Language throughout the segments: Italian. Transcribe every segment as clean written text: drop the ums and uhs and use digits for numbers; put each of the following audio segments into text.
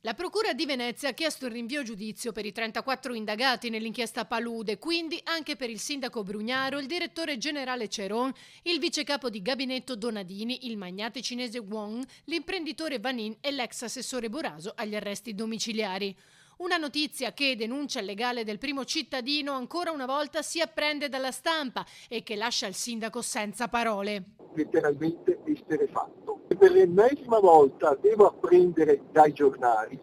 La Procura di Venezia ha chiesto il rinvio a giudizio per i 34 indagati nell'inchiesta Palude, quindi anche per il sindaco Brugnaro, il direttore generale Ceron, il vicecapo di gabinetto Donadini, il magnate cinese Wong, l'imprenditore Vanin e l'ex assessore Boraso agli arresti domiciliari. Una notizia che, denuncia il legale del primo cittadino, ancora una volta si apprende dalla stampa e che lascia il sindaco senza parole. Letteralmente esterefatto. E per l'ennesima volta devo apprendere dai giornali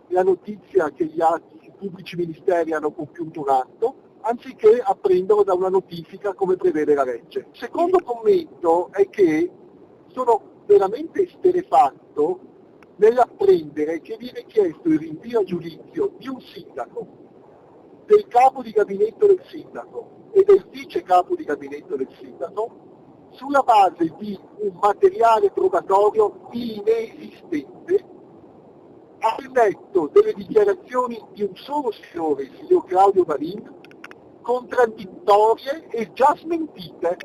la notizia che i pubblici ministeri hanno compiuto un atto, anziché apprenderlo da una notifica come prevede la legge. Il secondo commento è che sono veramente esterefatto nell'apprendere che viene chiesto il rinvio a giudizio di un sindaco, del capo di gabinetto del sindaco e del vice capo di gabinetto del sindaco, sulla base di un materiale probatorio inesistente, al netto delle dichiarazioni di un solo signore, il signor Claudio Vanin, contraddittorie e già smentite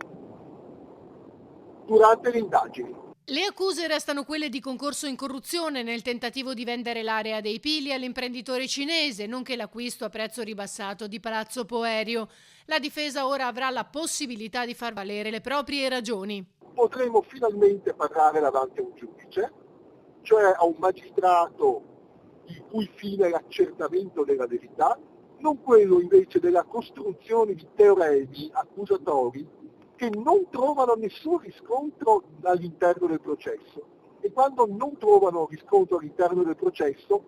durante le indagini. Le accuse restano quelle di concorso in corruzione nel tentativo di vendere l'area dei Pili all'imprenditore cinese, nonché l'acquisto a prezzo ribassato di Palazzo Poerio. La difesa ora avrà la possibilità di far valere le proprie ragioni. Potremo finalmente parlare davanti a un giudice, cioè a un magistrato il cui fine è l'accertamento della verità, non quello invece della costruzione di teoremi accusatori che non trovano nessun riscontro all'interno del processo. E quando non trovano riscontro all'interno del processo,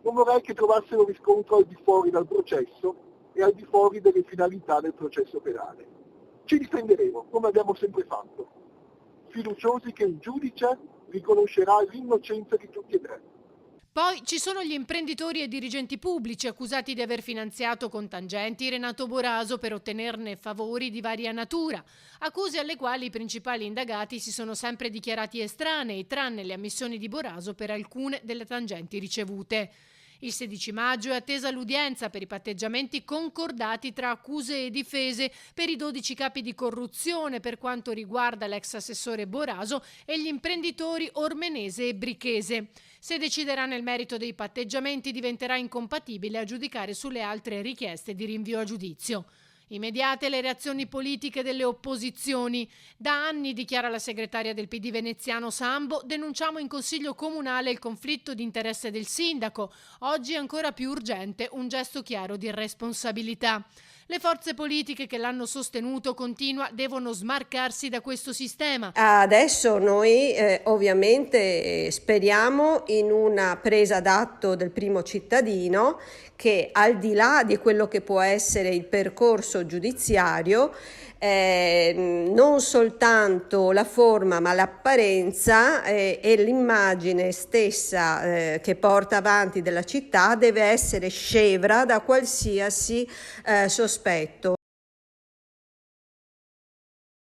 non vorrei che trovassero riscontro al di fuori dal processo e al di fuori delle finalità del processo penale. Ci difenderemo, come abbiamo sempre fatto, fiduciosi che il giudice riconoscerà l'innocenza di tutti e tre. Poi ci sono gli imprenditori e dirigenti pubblici accusati di aver finanziato con tangenti Renato Boraso per ottenerne favori di varia natura, accuse alle quali i principali indagati si sono sempre dichiarati estranei, tranne le ammissioni di Boraso per alcune delle tangenti ricevute. Il 16 maggio è attesa l'udienza per i patteggiamenti concordati tra accuse e difese per i 12 capi di corruzione per quanto riguarda l'ex assessore Boraso e gli imprenditori Ormenese e Brichese. Se deciderà nel merito dei patteggiamenti diventerà incompatibile a giudicare sulle altre richieste di rinvio a giudizio. Immediate le reazioni politiche delle opposizioni. Da anni, dichiara la segretaria del PD veneziano Sambo, denunciamo in Consiglio Comunale il conflitto di interesse del sindaco. Oggi è ancora più urgente un gesto chiaro di responsabilità. Le forze politiche che l'hanno sostenuto, continua, devono smarcarsi da questo sistema. Adesso noi ovviamente speriamo in una presa d'atto del primo cittadino che, al di là di quello che può essere il percorso giudiziario, non soltanto la forma ma l'apparenza e l'immagine stessa che porta avanti della città deve essere scevra da qualsiasi sospetto.